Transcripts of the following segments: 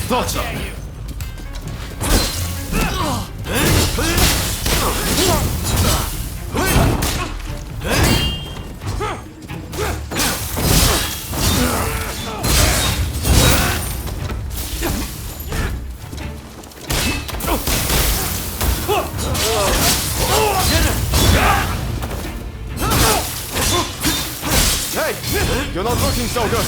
Thought so. Hey, you're not looking so good.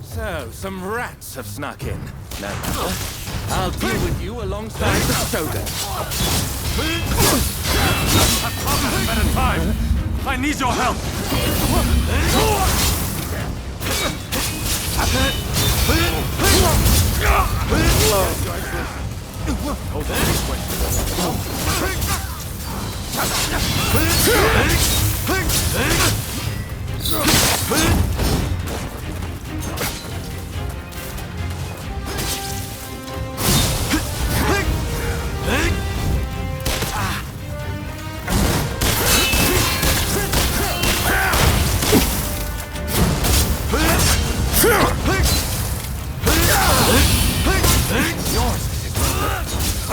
So, some rats have snuck in. No matter. I'll deal with you alongside the shogun. At a time. I need your help.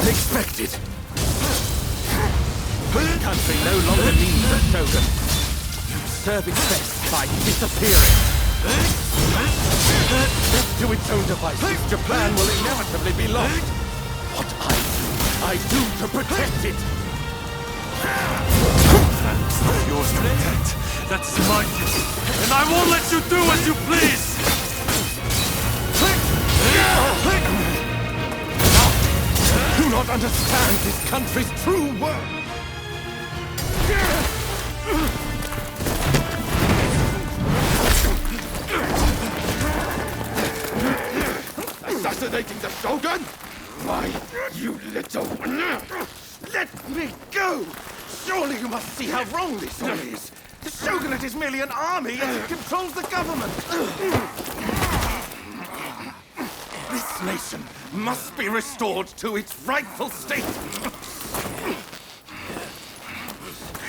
Unexpected. This country no longer needs a shogun. You serve its best by disappearing. Left to its own devices, Japan will inevitably be lost. What I do to protect it. That's not yours to protect. That's my duty. And I won't let you do as you please! Do not understand this country's true worth. Assassinating the Shogun? Why, you little... Let me go! Surely you must see how wrong this all is. The Shogunate is merely an army as it controls the government. This nation must be restored to its rightful state.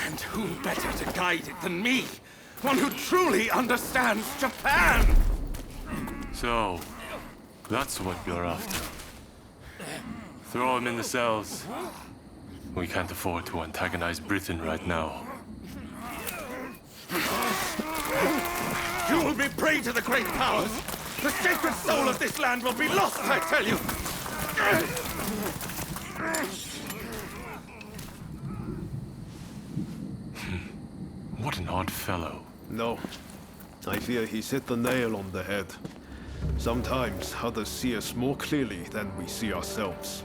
And who better to guide it than me? One who truly understands Japan! So, that's what you're after. Throw him in the cells. We can't afford to antagonize Britain right now. You will be prey to the great powers! The sacred soul of this land will be lost, I tell you! What an odd fellow. No. I fear he's hit the nail on the head. Sometimes others see us more clearly than we see ourselves.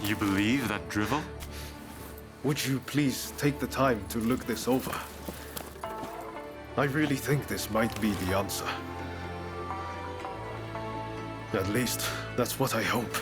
You believe that drivel? Would you please take the time to look this over? I really think this might be the answer. At least, that's what I hope.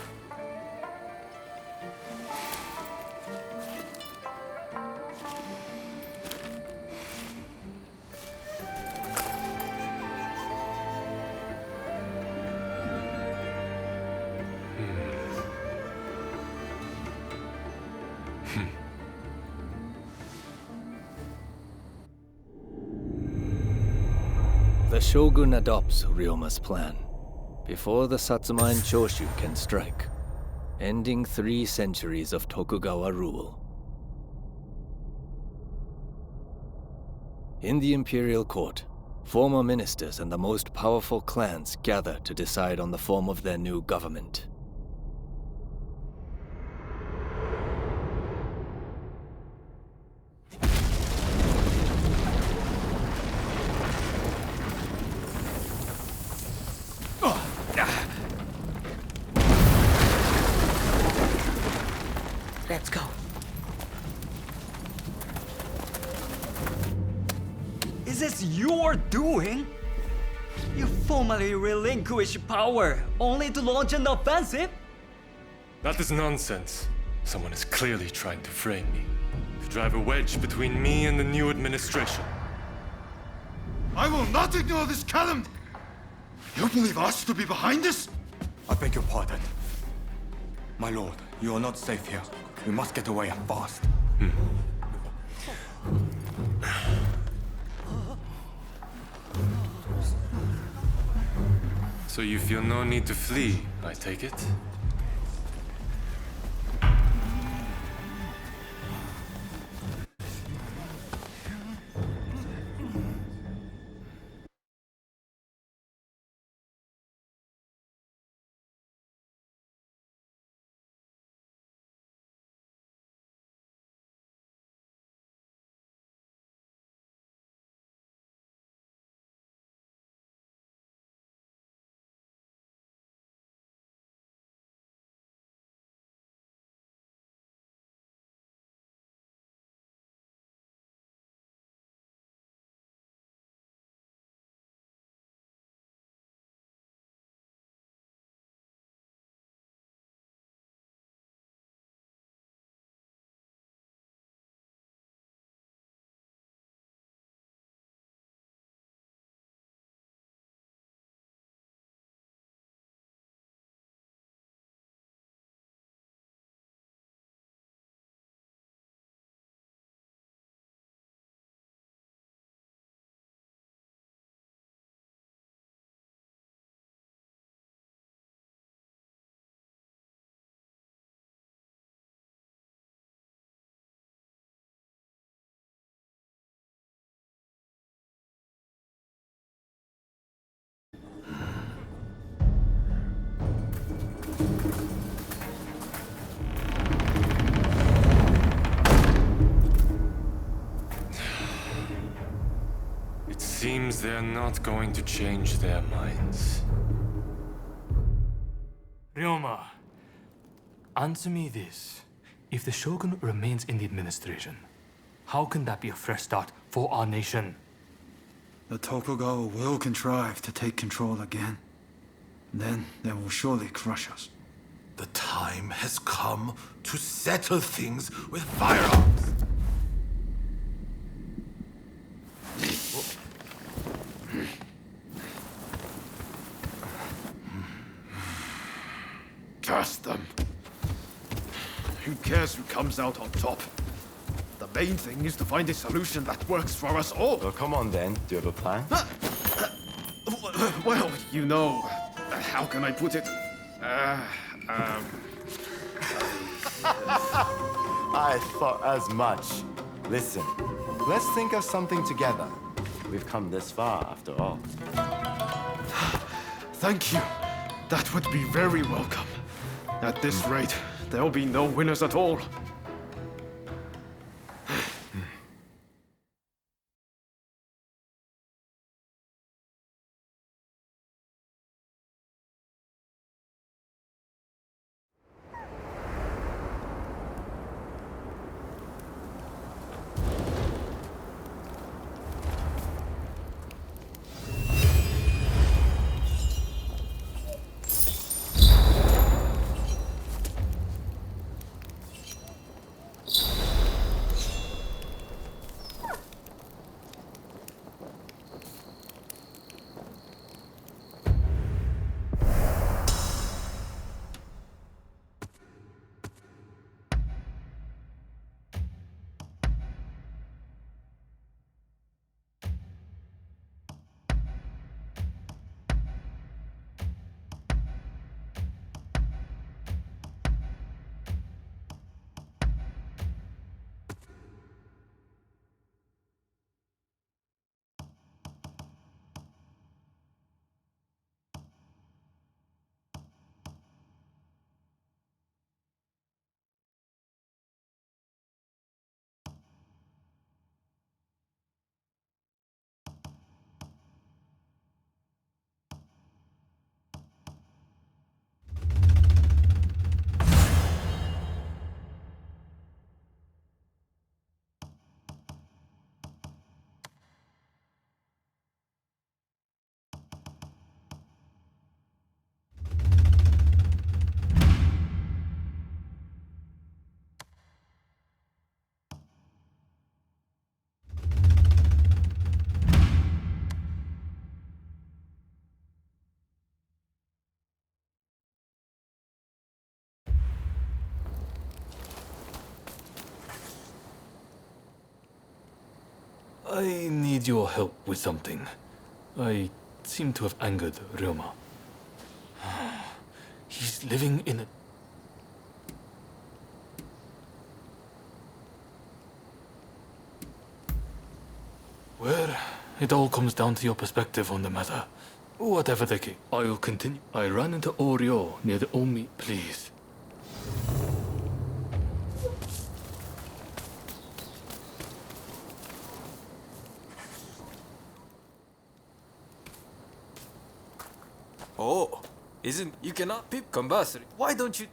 The Shogun adopts Ryoma's plan before the Satsuma and Choshu can strike, ending 3 centuries of Tokugawa rule. In the imperial court, former ministers and the most powerful clans gather to decide on the form of their new government. Let's go. Is this your doing? You formally relinquished power, only to launch an offensive? That is nonsense. Someone is clearly trying to frame me, to drive a wedge between me and the new administration. I will not ignore this calumny! You believe us to be behind this? I beg your pardon. My lord, you are not safe here. We must get away and fast. So you feel no need to flee, I take it? Seems they're not going to change their minds. Ryoma, answer me this. If the Shogun remains in the administration, how can that be a fresh start for our nation? The Tokugawa will contrive to take control again. Then they will surely crush us. The time has come to settle things with firearms. Curse them. Who cares who comes out on top? The main thing is to find a solution that works for us all. Well, come on then. Do you have a plan? Well, you know, how can I put it? I thought as much. Listen, let's think of something together. We've come this far, after all. Thank you. That would be very welcome. At this rate, there'll be no winners at all. I need your help with something. I seem to have angered Ryoma. He's living in a... Well, it all comes down to your perspective on the matter. Whatever the case, I will continue. I ran into Oryo near the Omi, please. Oh, you cannot peep compulsory. Why don't you?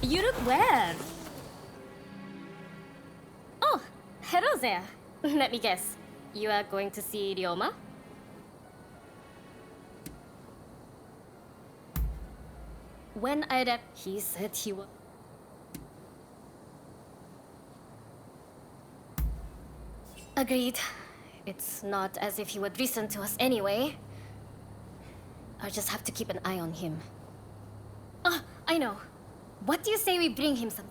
You look well. Oh, hello there. Let me guess. You are going to see Ryoma? When I left, he said he would. Agreed. It's not as if he would listen to us anyway. I'll just have to keep an eye on him. Ah, I know. What do you say we bring him some?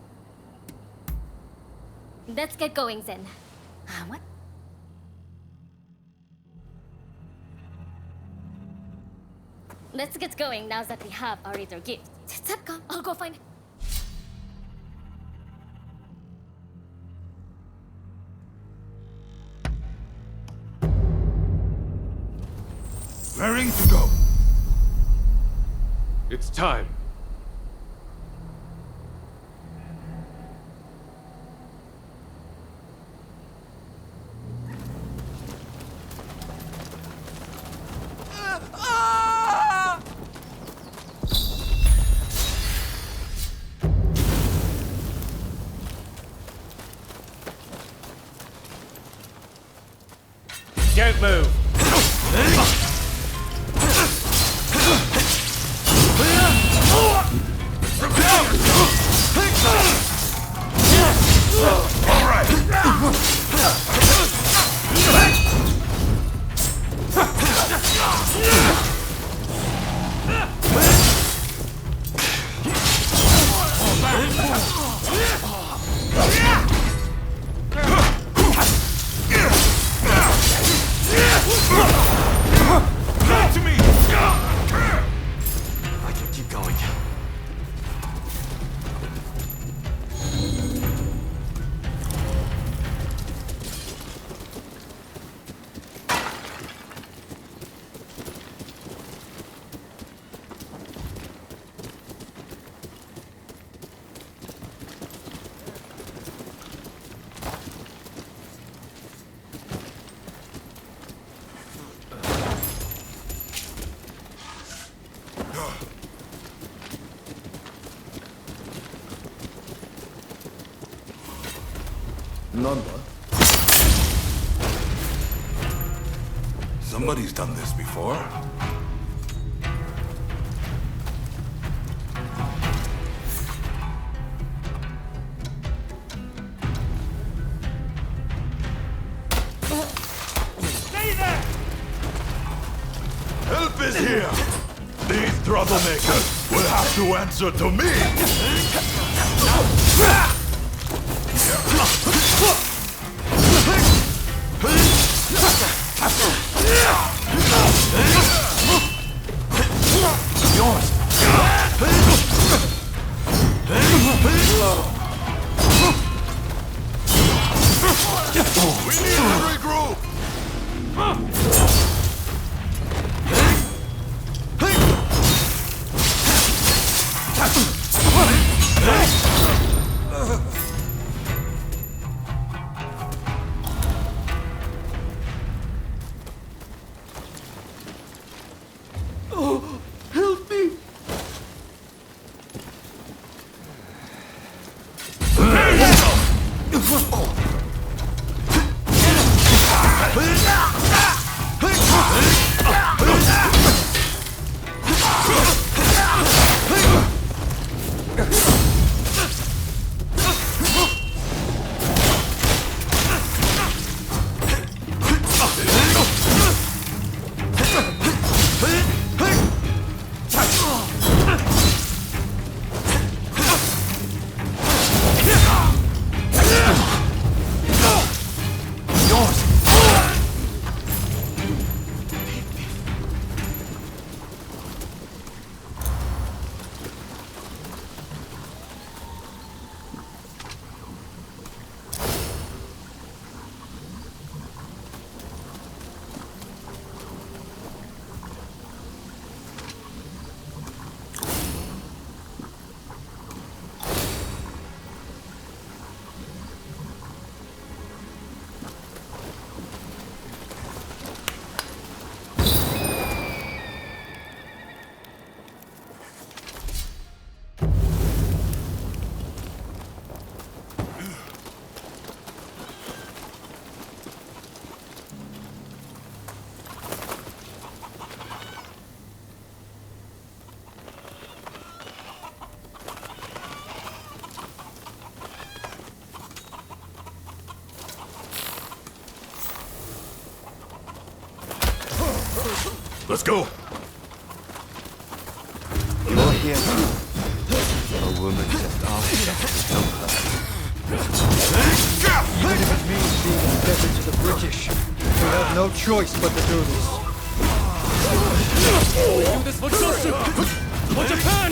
Let's get going then. What? Let's get going now that we have our little gift. Tetsuka, I'll go find. Raring to go. It's time. Don't move. All right. Come to me! I can keep going. Nanda? Somebody's done this before. Stay there! Help is here! These troublemakers will have to answer to me! Yours! We need to regroup! Let's go! You're here too. A woman just asked us to help her. Even if it means being indebted to the British, we have no choice but to do this. We do this for Choshu! For Japan!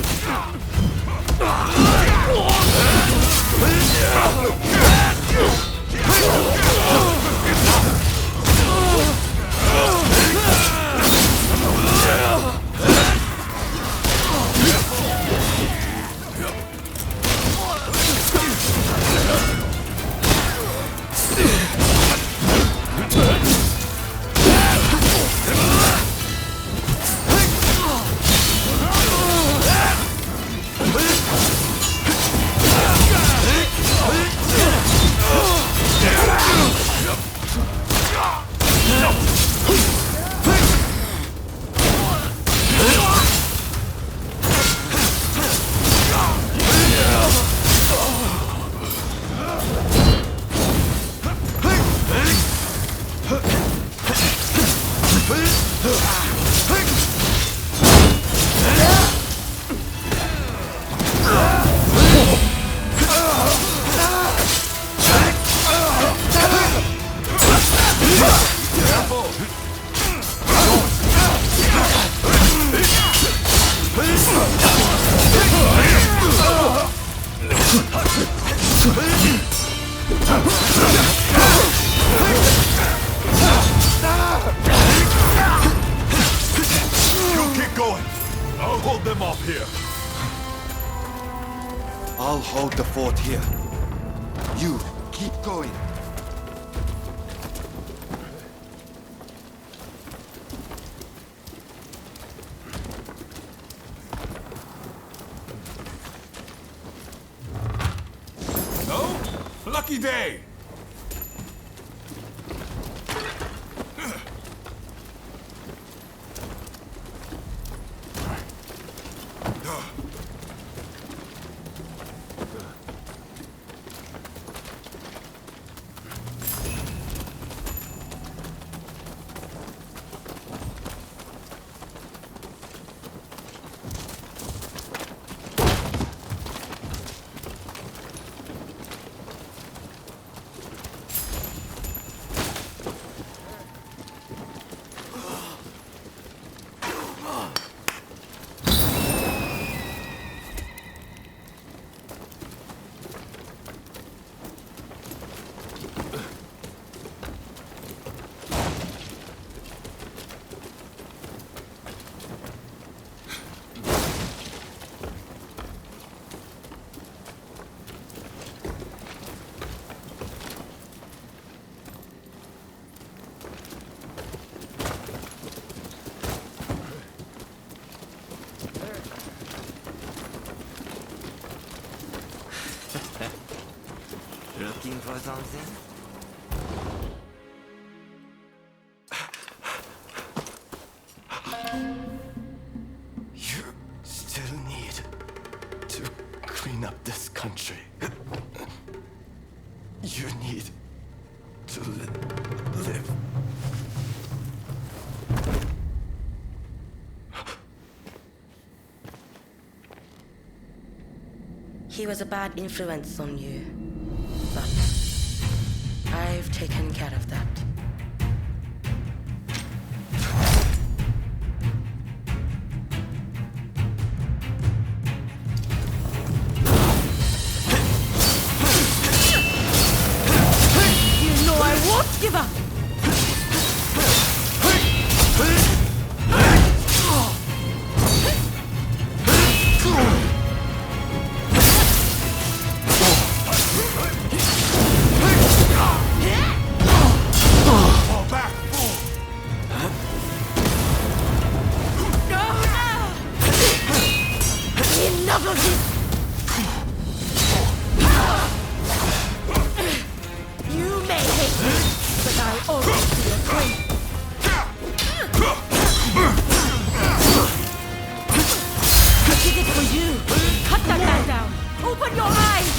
I'll hold the fort here. You, keep going. No? Lucky day! Looking for something? You still need to clean up this country. You need to live. He was a bad influence on you, but I've taken care of that. You know I won't give up! Enough of this! You may hate me, but I'll always be your friend. I did it for you. Cut that man down. Open your eyes.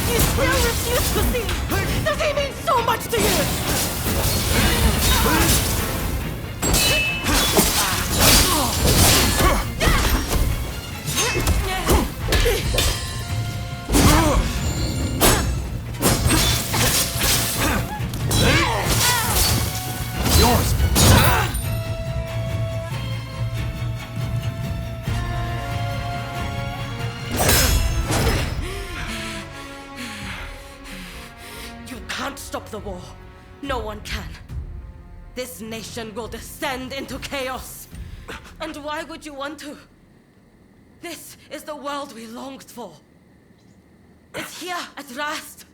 You still refuse to see? Does he mean so much to you? Yours! You can't stop the war. No one can. This nation will descend into chaos. And why would you want to? This is the world we longed for. It's here at last.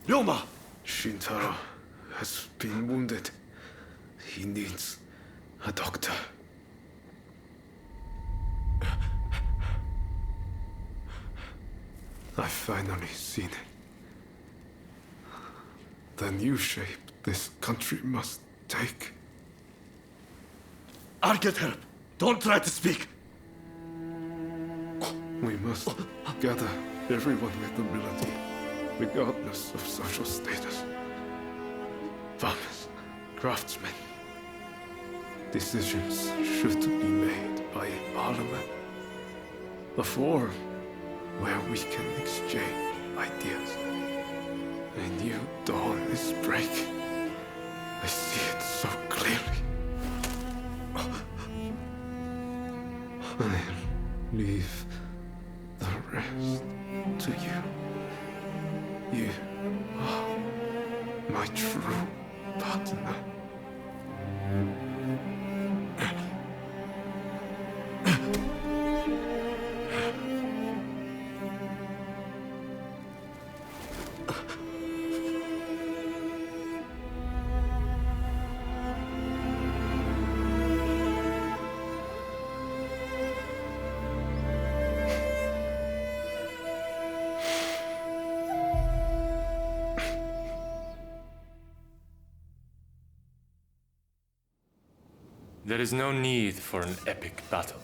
Ryoma! Shintaro has been wounded. He needs a doctor. I've finally seen it. The new shape this country must take. I'll get help. Don't try to speak. We must gather everyone with ability, regardless of social status. Farmers, craftsmen. Decisions should be made by a parliament. A forum where we can exchange ideas. A new dawn is breaking. I see it so clearly. I'll leave the rest to you. You are my true partner. There is no need for an epic battle.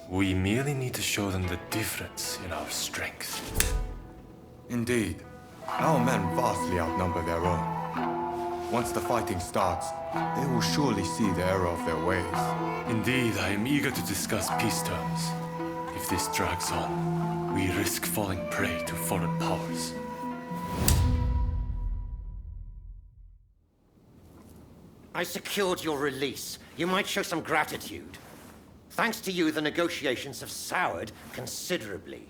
We merely need to show them the difference in our strength. Indeed. Our men vastly outnumber their own. Once the fighting starts, they will surely see the error of their ways. Indeed, I am eager to discuss peace terms. If this drags on, we risk falling prey to foreign powers. I secured your release. You might show some gratitude. Thanks to you, the negotiations have soured considerably.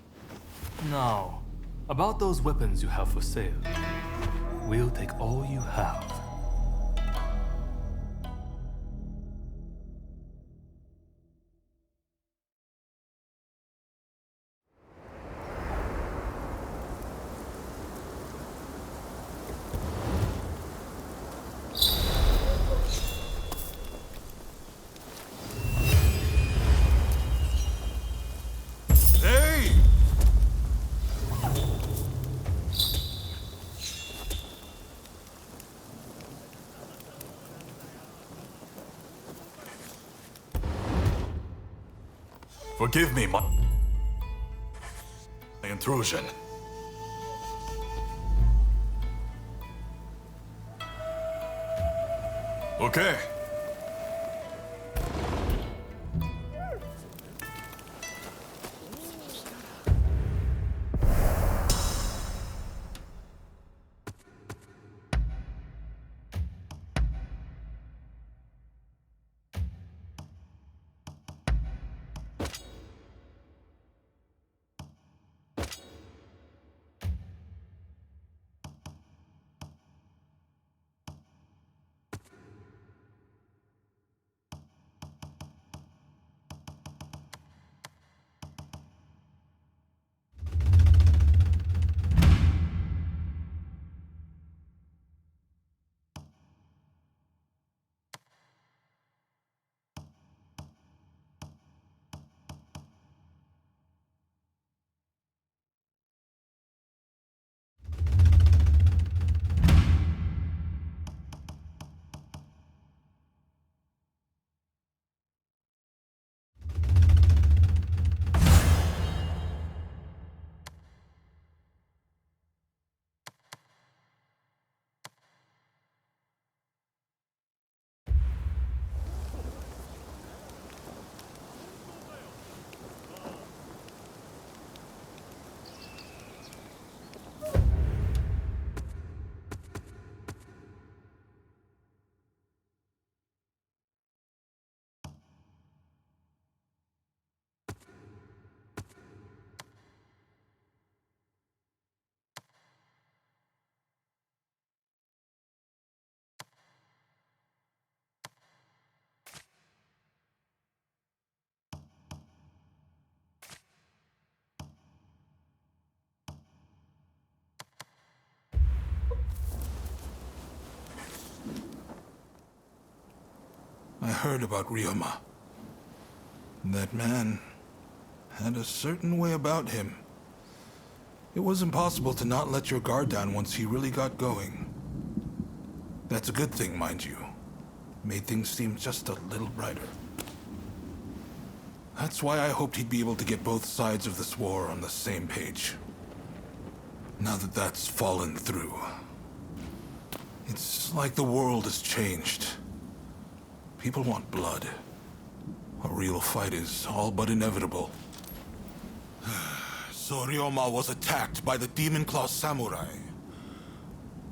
Now, about those weapons you have for sale. We'll take all you have. Forgive me, my intrusion. Okay. I heard about Ryoma. That man had a certain way about him. It was impossible to not let your guard down once he really got going. That's a good thing, mind you. Made things seem just a little brighter. That's why I hoped he'd be able to get both sides of this war on the same page. Now that that's fallen through, it's like the world has changed. People want blood. A real fight is all but inevitable. So Ryoma was attacked by the Demon Claw Samurai.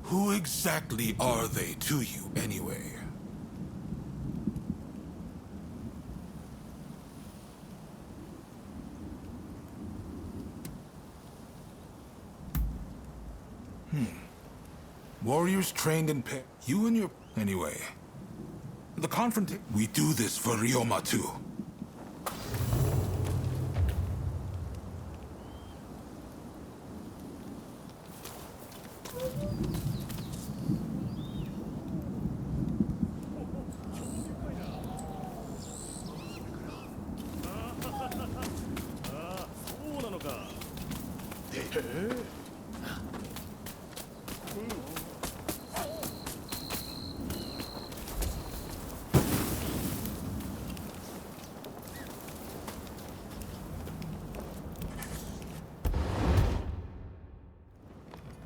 Who exactly are they to you, anyway? Warriors trained in you and your... Anyway. The confrontation... We do this for Ryoma, too.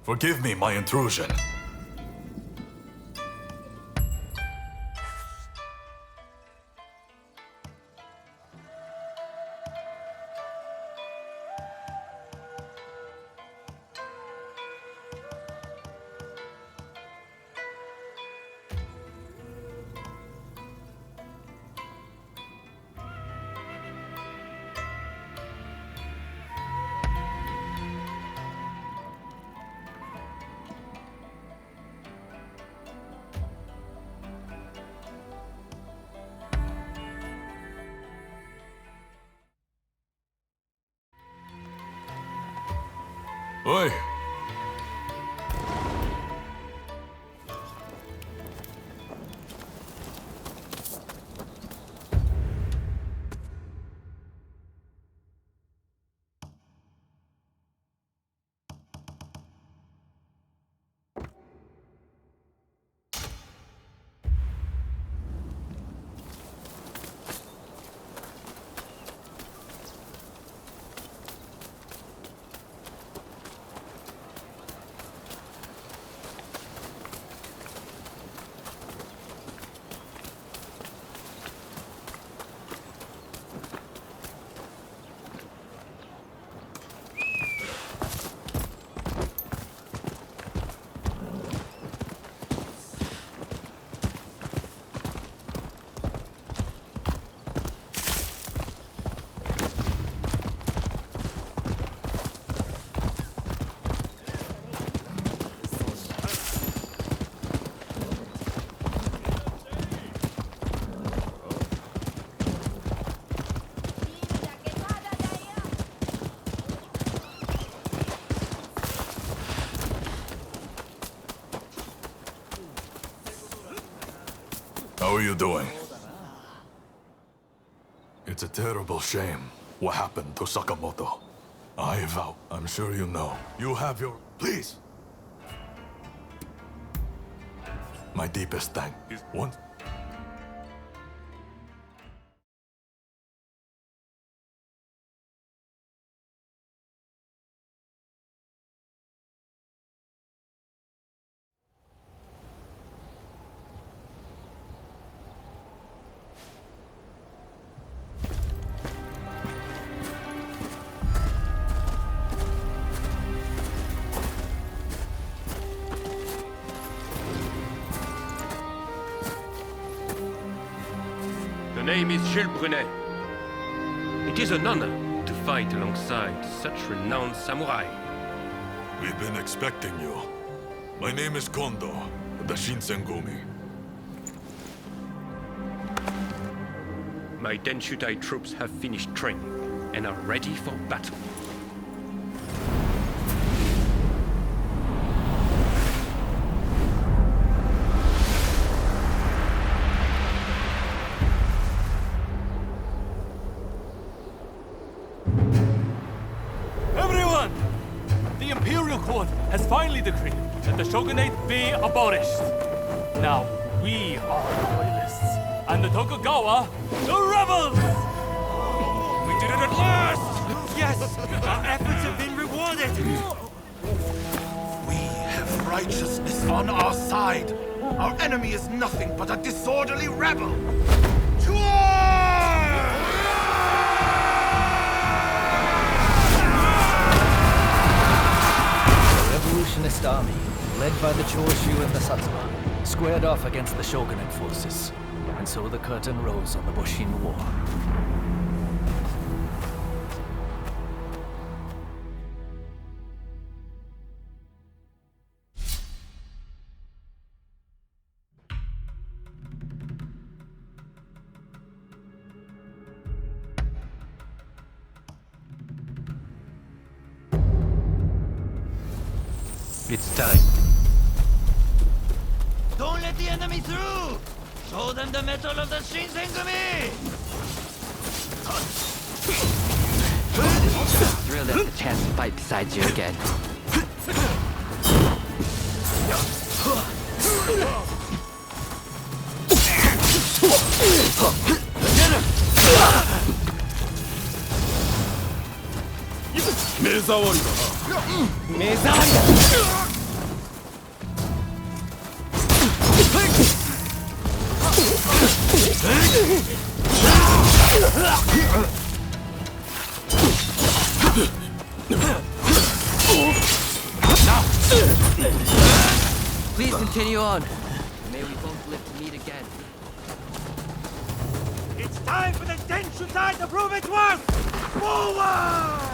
Forgive me my intrusion. Oi! are you doing? It's a terrible shame what happened to Sakamoto. I vow, I'm sure you know. You have your... Please! My deepest thank is once... The name is Jules Brunet. It is an honor to fight alongside such renowned samurai. We've been expecting you. My name is Kondo, the Shinsengumi. My Denshutai troops have finished training and are ready for battle. Everyone! The Imperial Court has finally decreed that the shogunate be abolished. Now, we are the loyalists, and the Tokugawa, the rebels! We did it at last! Yes! Our efforts have been rewarded! We have righteousness on our side. Our enemy is nothing but a disorderly rebel. To The revolutionist army, led by the Choshu and the Satsuma, squared off against the shogunate forces. And so the curtain rose on the Boshin War. It's time. Don't let the enemy through! Show them the metal of the Shinsengumi! Thrilled at the chance to fight beside you again. Please continue on. May we both live to meet again. It's time for the Denshutai to prove its worth! Forward!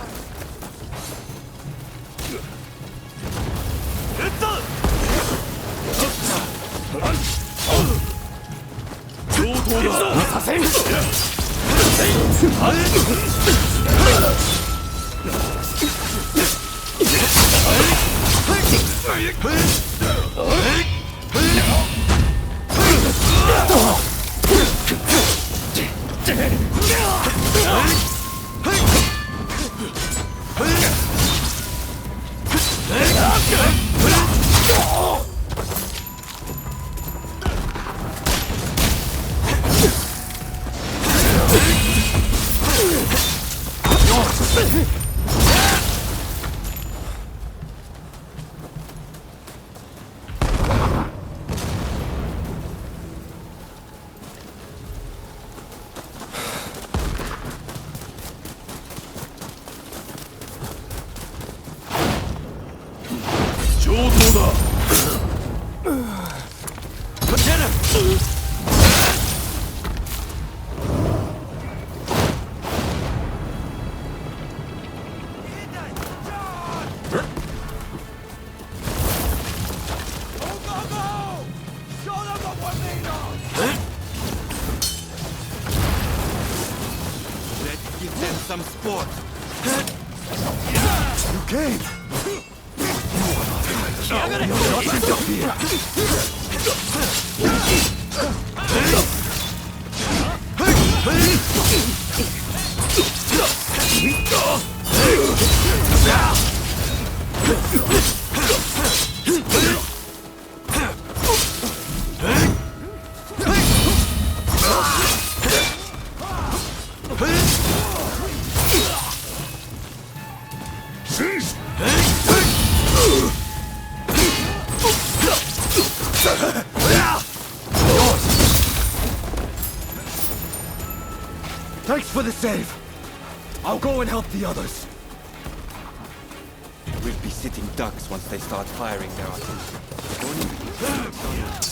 Let's give them some sport. You came. You will not interfere. Thanks for the save. I'll go and help the others. We'll be sitting ducks once they start firing their artillery.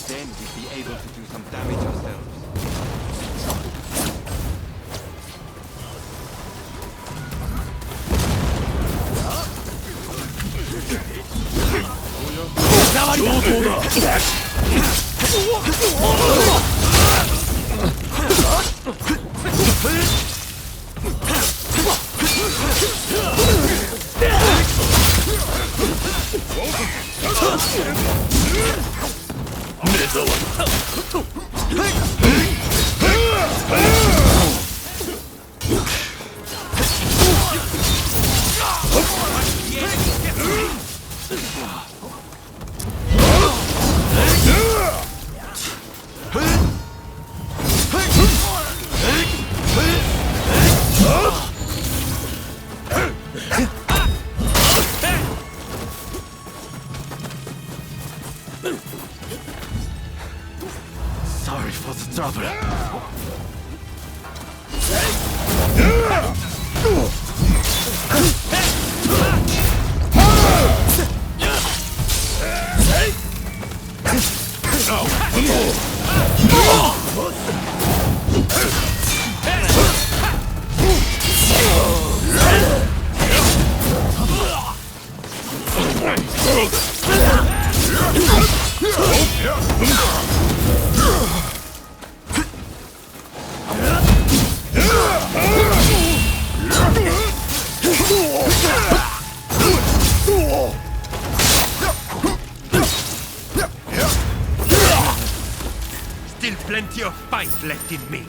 Then we'll be able to do some damage ourselves. Sorry for the trouble. Still plenty of fight left in me.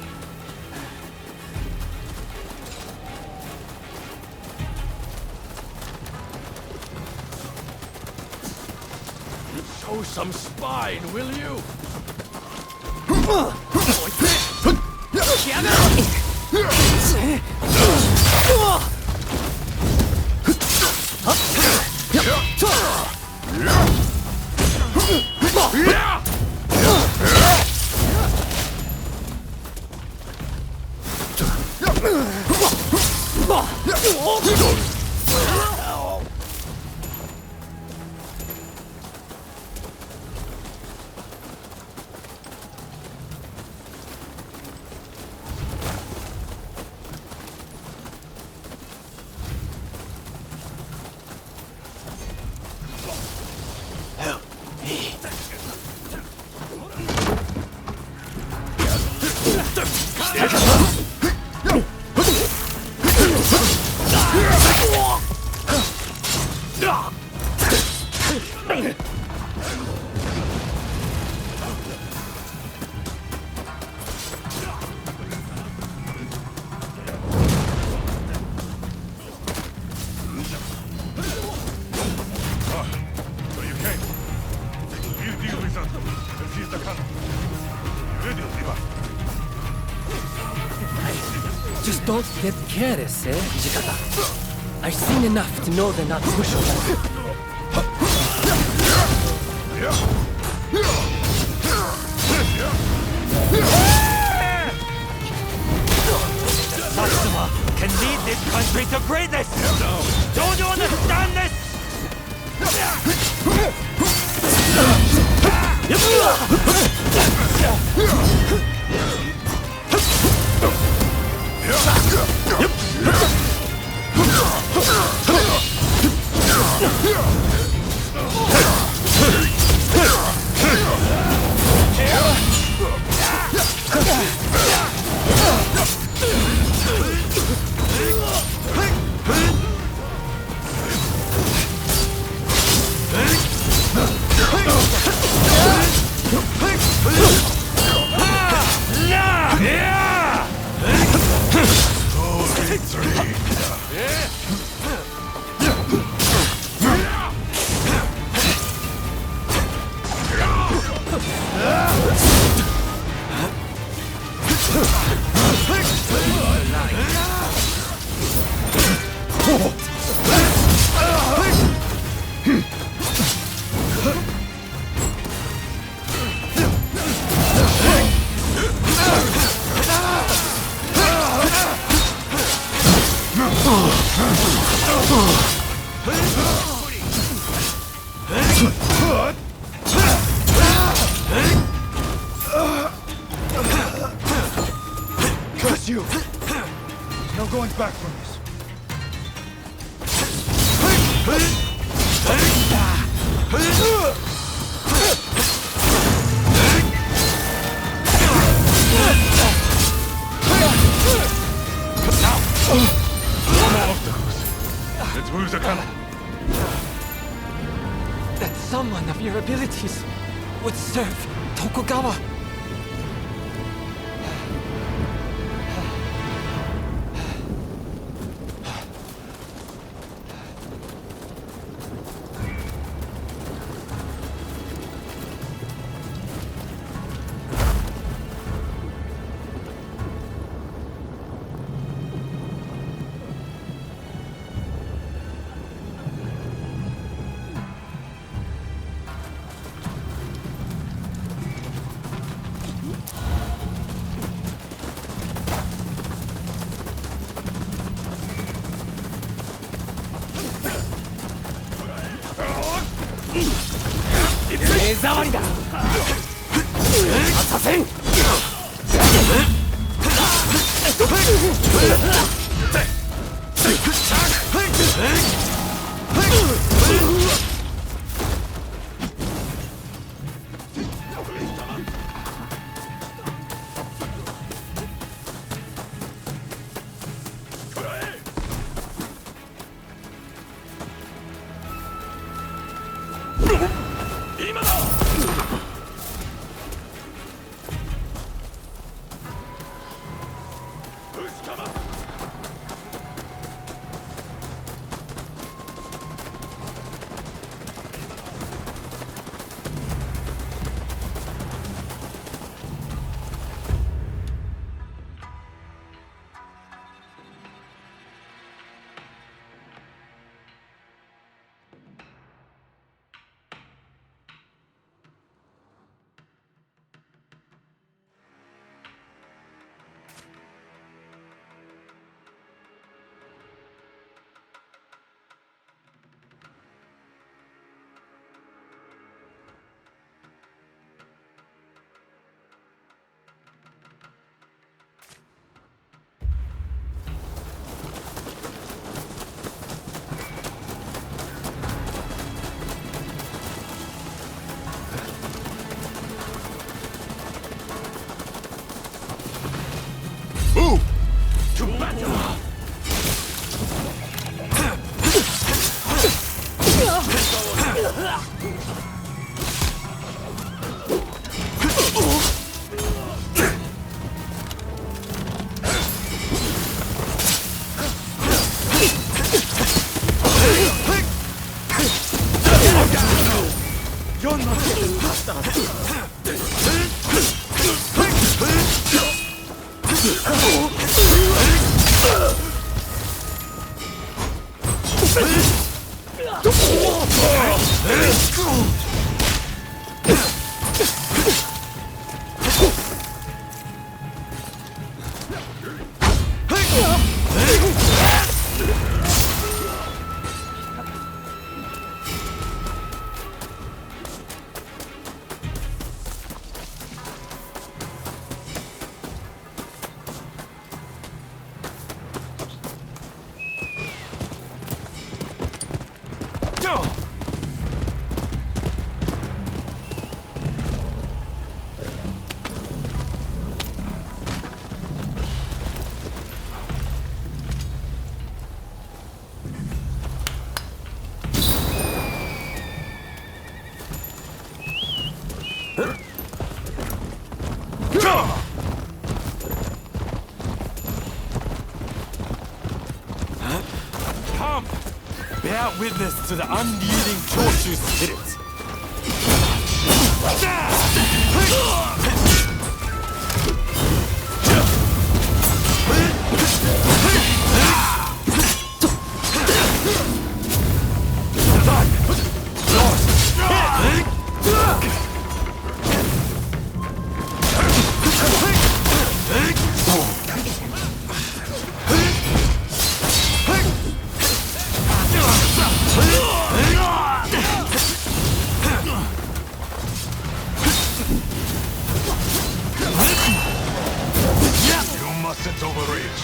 Show some spine, will you? Just don't get careless, eh, Jikata? I've seen enough to know they're not pushovers. Satsuma can lead this country to greatness! Don't you understand this? Curse you! There's no going back from this. Let's move the cannon. That someone of your abilities would serve Tokugawa. You're not getting past us! Bear witness to the unyielding Choshu spirit. Mustn't overreach.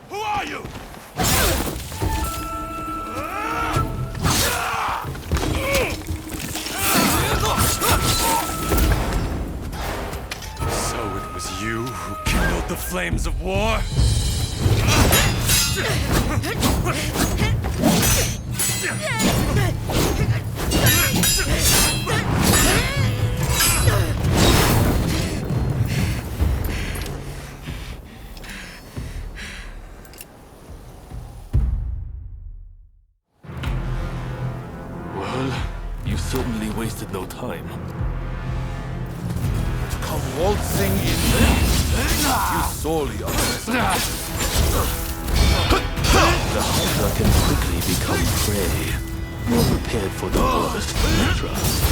Who are you? So it was you who kindled the flames of war? You certainly wasted no time. To come waltzing in there? You sorely underestimate. The hunter can quickly become prey. More prepared for the worst, trust.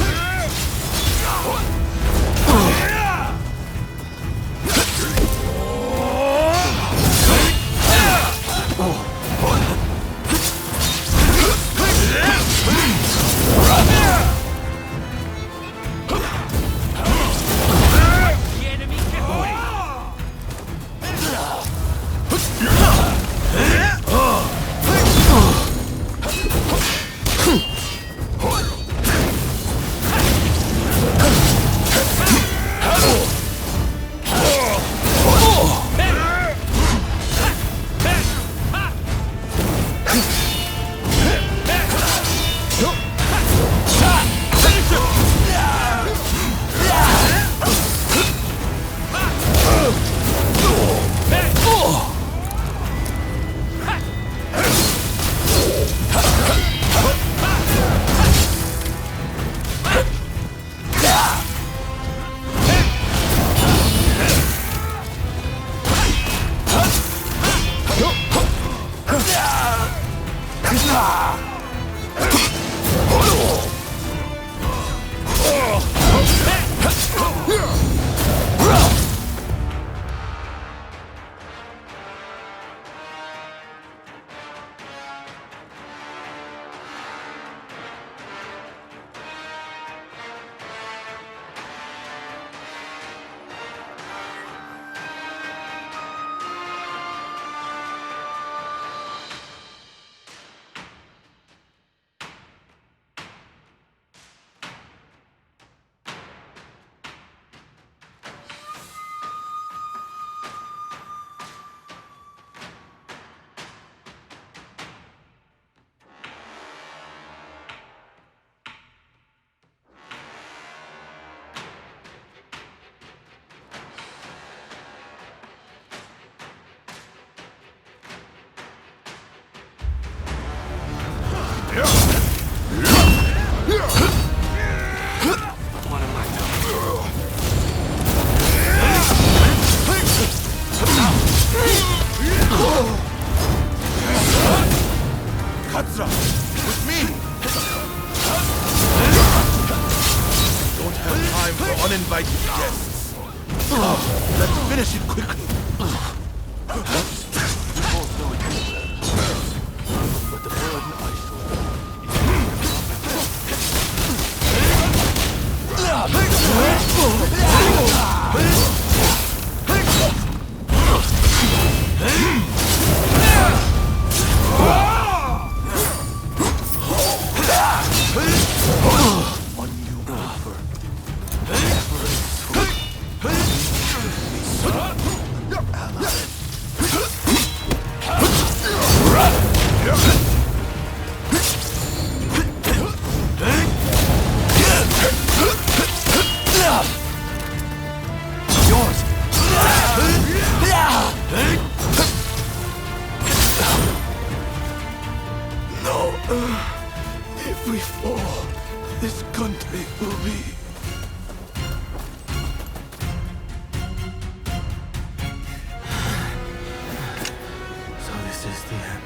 is the end.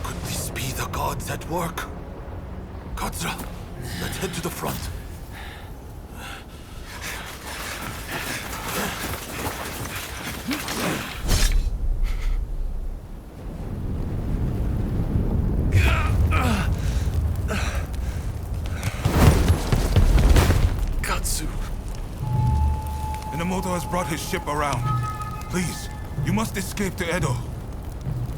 Could this be the gods at work? Katsura, let's head to the front. Katsu. Inamoto has brought his ship around. Please, you must escape to Edo.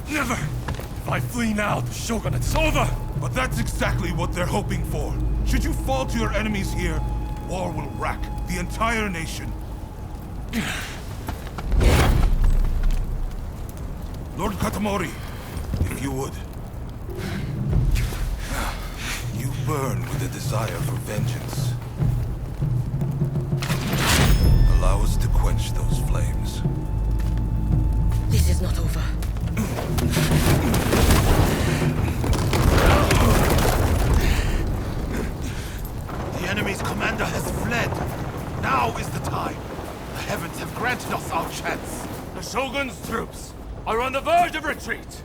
Never! If I flee now, the shogunate's over! But that's exactly what they're hoping for. Should you fall to your enemies here, war will rack the entire nation. Lord Katamori, if you would. You burn with a desire for vengeance. Allow us to quench those flames. This is not over. The enemy's commander has fled. Now is the time. The heavens have granted us our chance. The Shogun's troops are on the verge of retreat.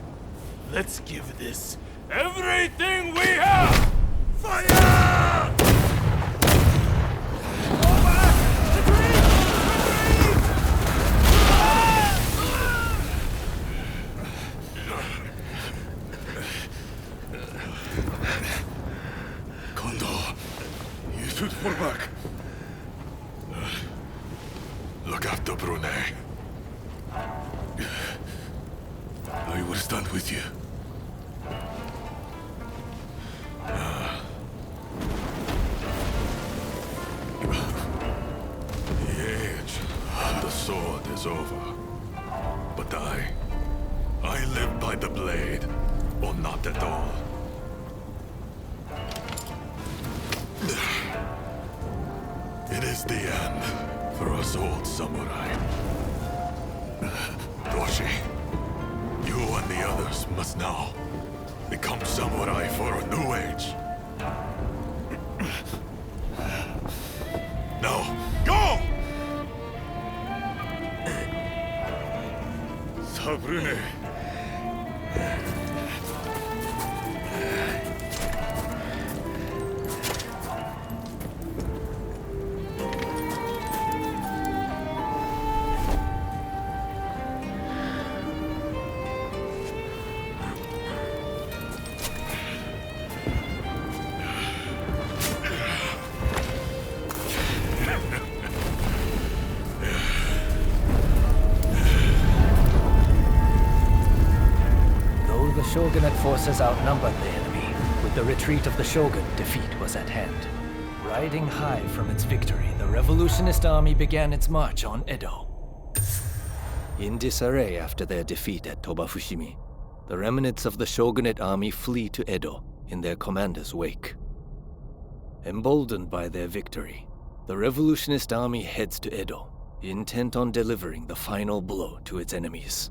Let's give this everything we have! Fire! Kondo, you should fall back. Look after Brunei. I will stand with you. The age of the sword is over. But I live by the blade, or not at all. It is the end for us old samurai. Doshi, you and the others must now become samurai for a new age. Now, go! Sabrune. Shogunate forces outnumbered the enemy. With the retreat of the Shogun, defeat was at hand. Riding high from its victory, the revolutionist army began its march on Edo. In disarray after their defeat at Tobafushimi, the remnants of the Shogunate army flee to Edo in their commander's wake. Emboldened by their victory, the revolutionist army heads to Edo, intent on delivering the final blow to its enemies.